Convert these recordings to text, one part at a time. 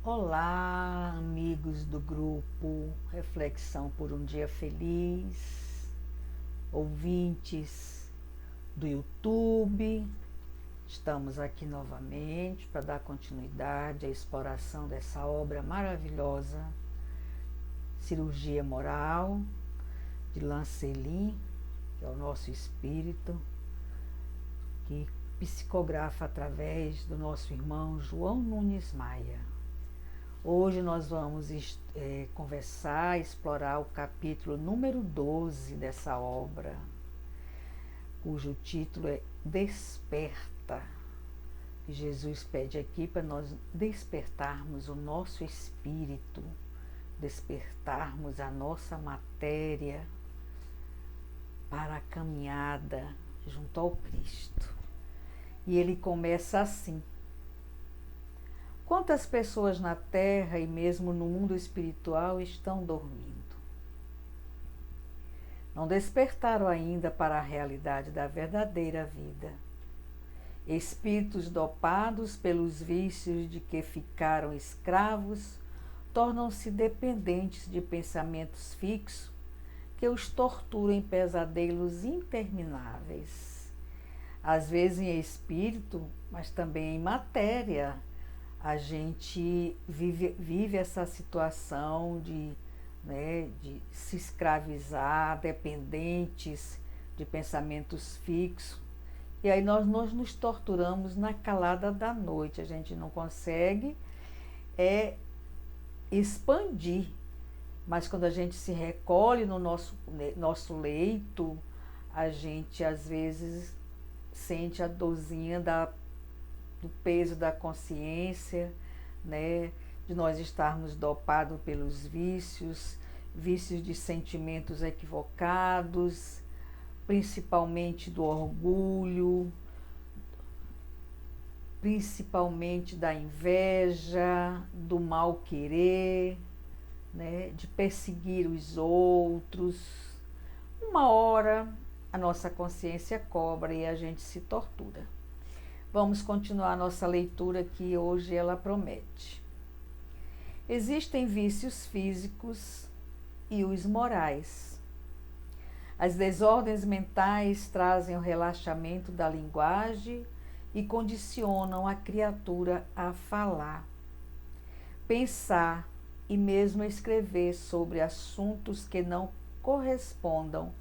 Olá, amigos do grupo Reflexão por um Dia Feliz, ouvintes do YouTube. Estamos aqui novamente para dar continuidade à exploração dessa obra maravilhosa, Cirurgia Moral, de Lancelin, que é o nosso espírito, que psicografa através do nosso irmão João Nunes Maia. Hoje nós vamos conversar, explorar o capítulo número 12 dessa obra, cujo título é Desperta. E Jesus pede aqui para nós despertarmos o nosso espírito, despertarmos a nossa matéria para a caminhada junto ao Cristo. E ele começa assim: quantas pessoas na Terra e mesmo no mundo espiritual estão dormindo? Não despertaram ainda para a realidade da verdadeira vida. Espíritos dopados pelos vícios de que ficaram escravos tornam-se dependentes de pensamentos fixos que os torturam em pesadelos intermináveis. Às vezes em espírito, mas também em matéria, a gente vive essa situação de se escravizar, dependentes de pensamentos fixos. E aí nós nos torturamos na calada da noite. A gente não consegue expandir. Mas quando a gente se recolhe no nosso leito, a gente às vezes sente a dorzinha do peso da consciência, de nós estarmos dopados pelos vícios de sentimentos equivocados, principalmente do orgulho, principalmente da inveja, do mal querer, de perseguir os outros. Uma hora a nossa consciência cobra e a gente se tortura. Vamos continuar a nossa leitura, que hoje ela promete. Existem vícios físicos e os morais. As desordens mentais trazem o relaxamento da linguagem e condicionam a criatura a falar, pensar e mesmo escrever sobre assuntos que não correspondam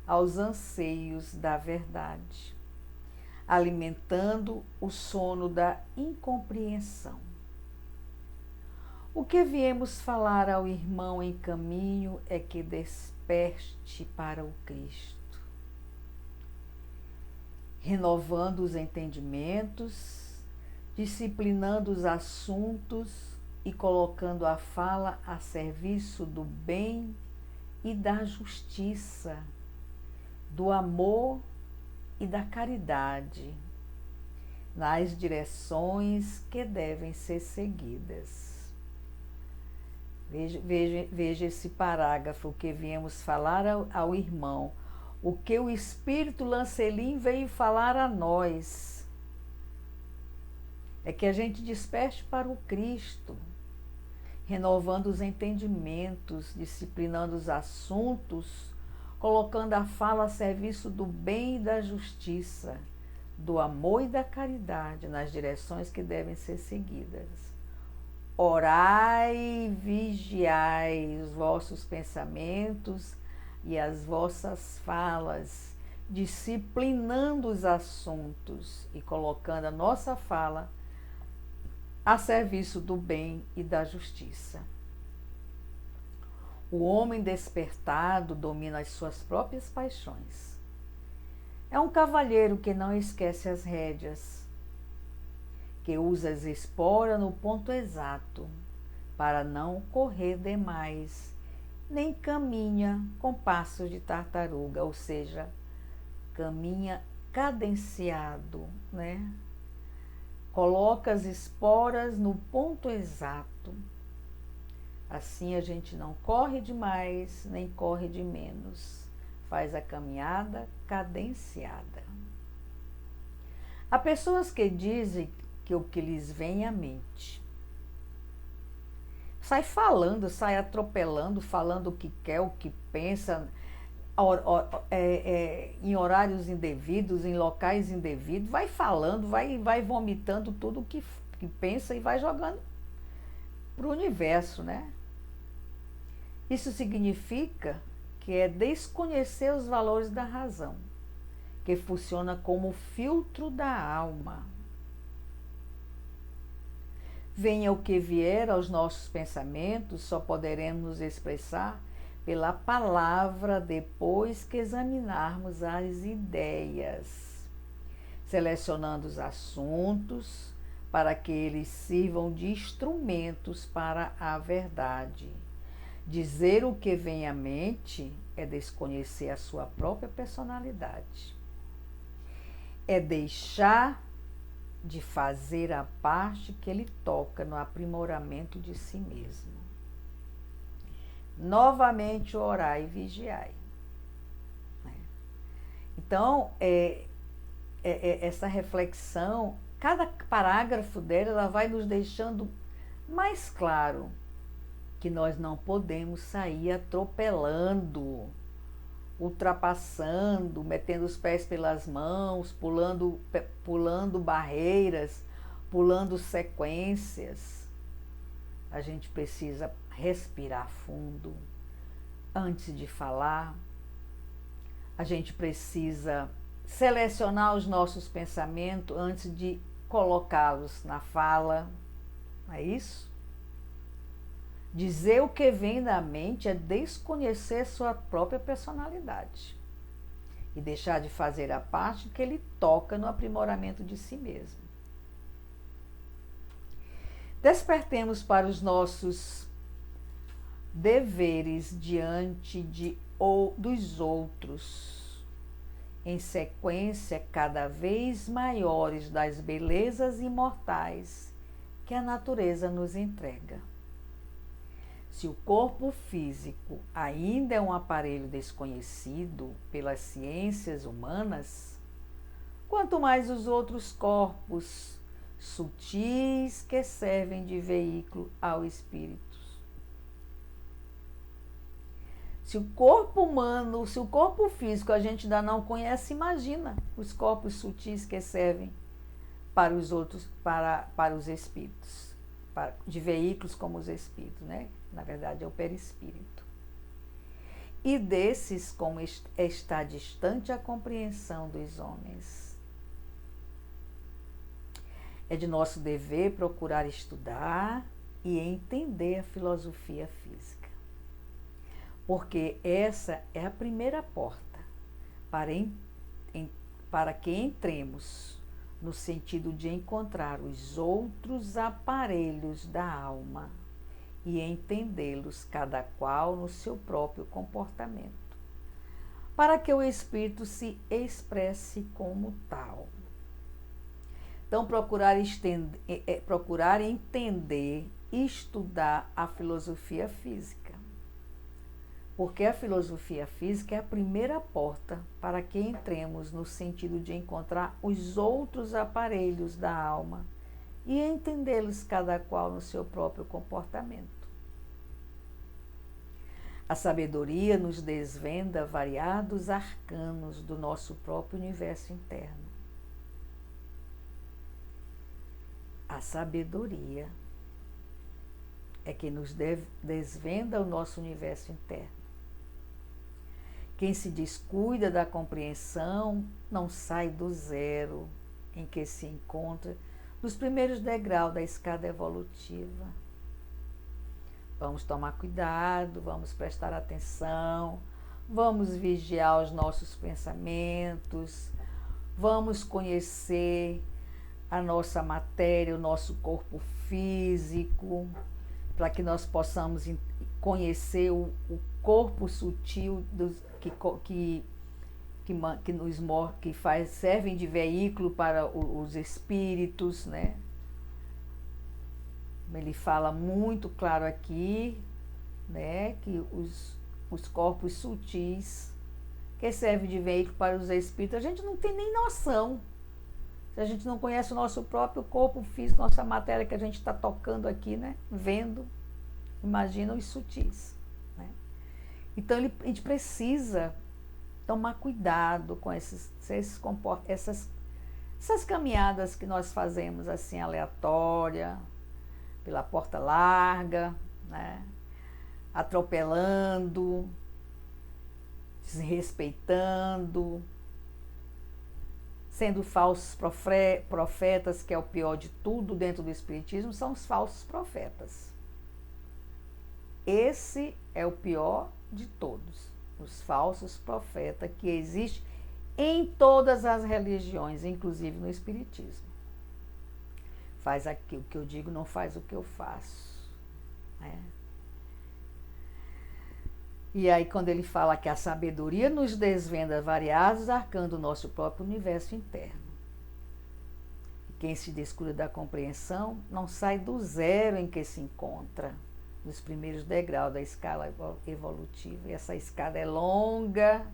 aos anseios da verdade, alimentando o sono da incompreensão. O que viemos falar ao irmão em caminho é que desperte para o Cristo, renovando os entendimentos, disciplinando os assuntos e colocando a fala a serviço do bem e da justiça, do amor e da caridade, nas direções que devem ser seguidas. Veja esse parágrafo que viemos falar ao irmão, o que o Espírito Lancelin veio falar a nós. É que a gente desperte para o Cristo, renovando os entendimentos, disciplinando os assuntos, colocando a fala a serviço do bem e da justiça, do amor e da caridade, nas direções que devem ser seguidas. Orai e vigiai os vossos pensamentos e as vossas falas, disciplinando os assuntos e colocando a nossa fala a serviço do bem e da justiça. O homem despertado domina as suas próprias paixões. É um cavalheiro que não esquece as rédeas, que usa as esporas no ponto exato, para não correr demais, nem caminha com passos de tartaruga, ou seja, caminha cadenciado, Coloca as esporas no ponto exato. Assim a gente não corre demais, nem corre de menos. Faz a caminhada cadenciada. Há pessoas que dizem que o que lhes vem à mente. sai falando, sai atropelando, falando o que quer, o que pensa, em horários indevidos, em locais indevidos, vai falando, vai vomitando tudo que pensa e vai jogando para o universo, né? Isso significa que é desconhecer os valores da razão, que funciona como filtro da alma. Venha o que vier aos nossos pensamentos, só poderemos nos expressar pela palavra depois que examinarmos as ideias, selecionando os assuntos para que eles sirvam de instrumentos para a verdade. Dizer o que vem à mente é desconhecer a sua própria personalidade. É deixar de fazer a parte que ele toca no aprimoramento de si mesmo. Novamente orai e vigiai. Então, essa reflexão, cada parágrafo dela, ela vai nos deixando mais claro que nós não podemos sair atropelando, ultrapassando, metendo os pés pelas mãos, pulando barreiras, pulando sequências. A gente precisa respirar fundo antes de falar. A gente precisa selecionar os nossos pensamentos antes de colocá-los na fala. Não é isso? Dizer o que vem da mente é desconhecer sua própria personalidade e deixar de fazer a parte que ele toca no aprimoramento de si mesmo. Despertemos para os nossos deveres diante dos outros, em sequência cada vez maiores das belezas imortais que a natureza nos entrega. Se o corpo físico ainda é um aparelho desconhecido pelas ciências humanas, quanto mais os outros corpos sutis que servem de veículo ao espírito. Se o corpo humano, se o corpo físico a gente ainda não conhece, imagina os corpos sutis que servem para os outros, para os espíritos, de veículos como os espíritos, né? Na verdade é o perispírito. E desses, como está distante a compreensão dos homens. É de nosso dever procurar estudar e entender a filosofia física, porque essa é a primeira porta para que entremos no sentido de encontrar os outros aparelhos da alma e entendê-los cada qual no seu próprio comportamento, para que o espírito se expresse como tal. Então, procurar entender e estudar a filosofia física, porque a filosofia física é a primeira porta para que entremos no sentido de encontrar os outros aparelhos da alma e entendê-los cada qual no seu próprio comportamento. A sabedoria nos desvenda variados arcanos do nosso próprio universo interno. A sabedoria é que nos desvenda o nosso universo interno. Quem se descuida da compreensão não sai do zero em que se encontra nos primeiros degraus da escada evolutiva. Vamos tomar cuidado, vamos prestar atenção, vamos vigiar os nossos pensamentos, vamos conhecer a nossa matéria, o nosso corpo físico, para que nós possamos conhecer o corpo sutil que servem de veículo para os espíritos, né? Ele fala muito claro aqui, né, que os corpos sutis que servem de veículo para os espíritos, a gente não tem nem noção. Se a gente não conhece o nosso próprio corpo físico, nossa matéria que a gente está tocando aqui, né, vendo. Imagina os sutis, né? Então, a gente precisa tomar cuidado com essas caminhadas que nós fazemos assim, aleatória, pela porta larga, né? Atropelando, desrespeitando, sendo falsos profetas, que é o pior de tudo dentro do Espiritismo, são os falsos profetas. Esse é o pior de todos, os falsos profetas que existem em todas as religiões, inclusive no Espiritismo. Faz aquilo que eu digo, não faz o que eu faço, né? E aí, quando ele fala que a sabedoria nos desvenda variados arcanos do nosso próprio universo interno. E quem se descuida da compreensão não sai do zero em que se encontra, nos primeiros degraus da escala evolutiva. E essa escada é longa.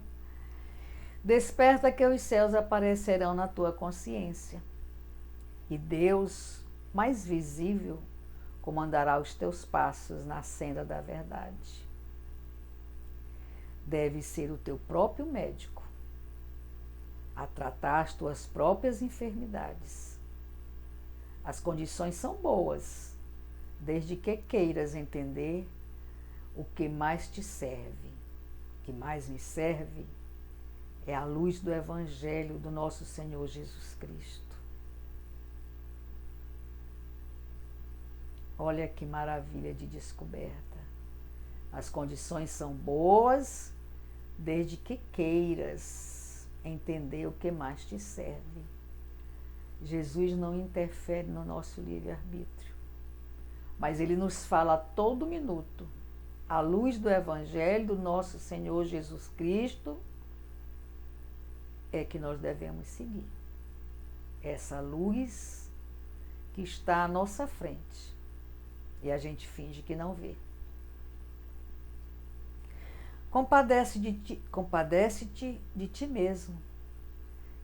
Desperta que os céus aparecerão na tua consciência. E Deus, mais visível, comandará os teus passos na senda da verdade. Deve ser o teu próprio médico a tratar as tuas próprias enfermidades. As condições são boas, desde que queiras entender o que mais te serve. O que mais me serve é a luz do Evangelho do nosso Senhor Jesus Cristo. Olha que maravilha de descoberta. As condições são boas, desde que queiras entender o que mais te serve. Jesus não interfere no nosso livre-arbítrio, mas ele nos fala a todo minuto, à luz do Evangelho do nosso Senhor Jesus Cristo, é que nós devemos seguir. Essa luz que está à nossa frente e a gente finge que não vê. Compadece-te de ti mesmo,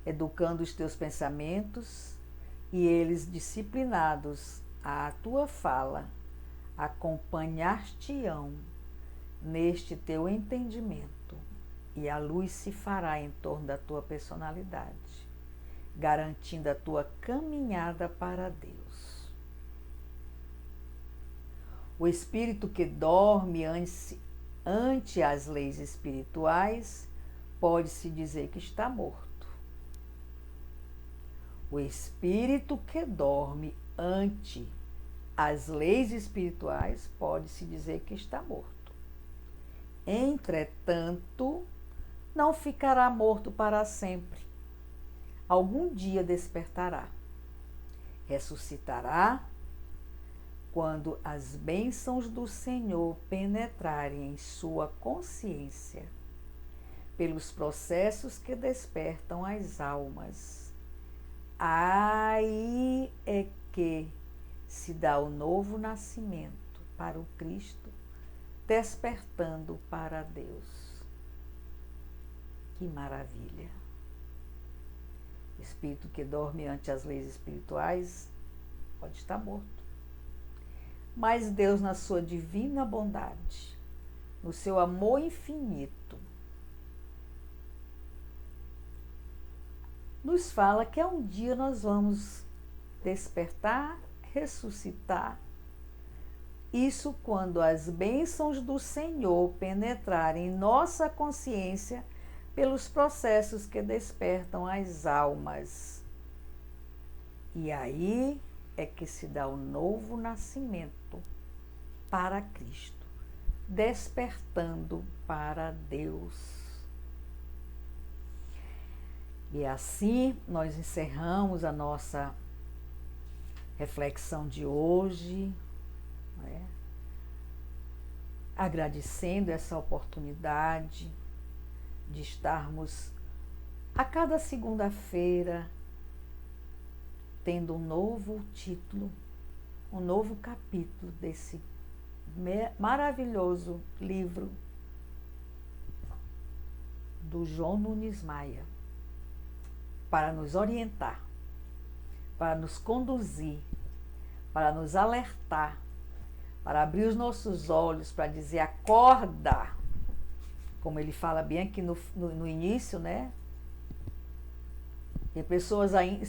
educando os teus pensamentos, e eles, disciplinados à tua fala, acompanhar-te-ão neste teu entendimento, e a luz se fará em torno da tua personalidade, garantindo a tua caminhada para Deus. O espírito que dorme ante as leis espirituais, pode-se dizer que está morto. O espírito que dorme ante as leis espirituais, pode-se dizer que está morto. Entretanto, não ficará morto para sempre. Algum dia despertará, ressuscitará, quando as bênçãos do Senhor penetrarem em sua consciência, pelos processos que despertam as almas. Aí é que se dá o novo nascimento para o Cristo, despertando para Deus. Que maravilha! O espírito que dorme ante as leis espirituais pode estar morto. Mas Deus, na sua divina bondade, no seu amor infinito, nos fala que um dia nós vamos despertar, ressuscitar. Isso quando as bênçãos do Senhor penetrarem em nossa consciência pelos processos que despertam as almas. E aí é que se dá o novo nascimento para Cristo, despertando para Deus. E assim nós encerramos a nossa reflexão de hoje, né? Agradecendo essa oportunidade de estarmos a cada segunda-feira tendo um novo título, um novo capítulo desse maravilhoso livro do João Nunes Maia, para nos orientar, para nos conduzir, para nos alertar, para abrir os nossos olhos, para dizer acorda, como ele fala bem aqui no início, né? Tem pessoas aí,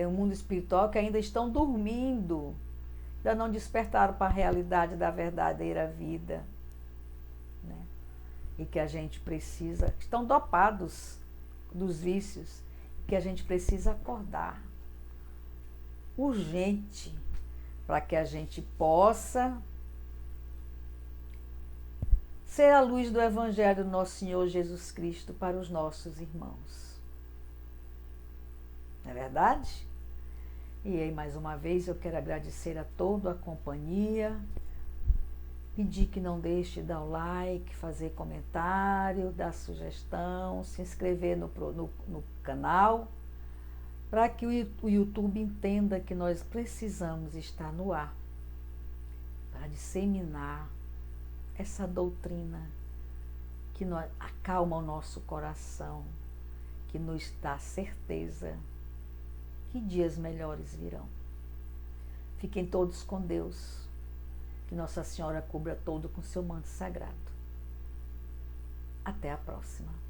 o mundo espiritual que ainda estão dormindo, ainda não despertaram para a realidade da verdadeira vida, né? E que a gente precisa, estão dopados dos vícios, que a gente precisa acordar urgente para que a gente possa ser a luz do Evangelho do nosso Senhor Jesus Cristo para os nossos irmãos. Não é verdade? E aí, mais uma vez, eu quero agradecer a toda a companhia, pedir que não deixe de dar o like, fazer comentário, dar sugestão, se inscrever no canal, para que o YouTube entenda que nós precisamos estar no ar, para disseminar essa doutrina que acalma o nosso coração, que nos dá certeza que dias melhores virão. Fiquem todos com Deus, que Nossa Senhora cubra todo com seu manto sagrado. Até a próxima.